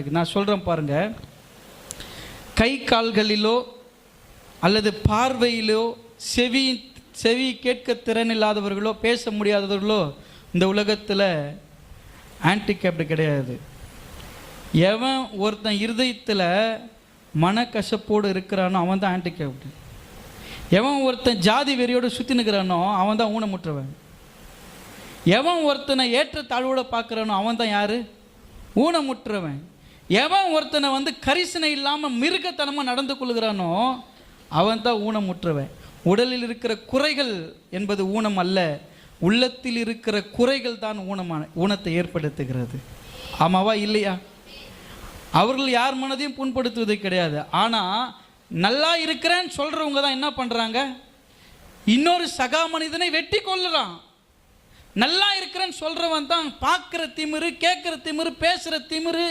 இருக்கு. நான் சொல்கிறேன் பாருங்கள், கை கால்களிலோ அல்லது பார்வையிலோ செவி கேட்க திறன் இல்லாதவர்களோ பேச முடியாதவர்களோ இந்த உலகத்தில் ஆன்டிகேப்டு கிடையாது. எவன் ஒருத்தன் இருதயத்தில் மனக்கசப்போடு இருக்கிறானோ அவன் தான் ஆன்டிகேப்டு. எவன் ஒருத்தன் ஜாதி வெறியோடு சுற்றினுக்கிறானோ அவன் தான் ஊனமுற்றவன். எவன் ஒருத்தனை ஏற்றத்தாழ்வோடு பார்க்குறானோ அவன் தான் யார்? ஊனமுற்றவன். எவன் ஒருத்தனை கரிசனை இல்லாமல் மிருகத்தனமாக நடந்து கொள்கிறானோ அவன் தான் ஊனமுற்றவன். உடலில் இருக்கிற குறைகள் என்பது ஊனம் அல்ல, உள்ளத்தில் இருக்கிற குறைகள் தான் ஊனத்தை ஏற்படுத்துகிறது. ஆமாவா இல்லையா? அவர்கள் யார் மனதையும் புண்படுத்துவது கிடையாது. ஆனால் நல்லா இருக்கிறேன்னு சொல்கிறவங்க தான் என்ன பண்ணுறாங்க? இன்னொரு சகா மனிதனை வெட்டி கொள்ளுறான். நல்லா இருக்கிறேன்னு சொல்கிறவன் தான் பார்க்குற திமிரு, கேட்குற திமிரு, பேசுகிற திமிரு,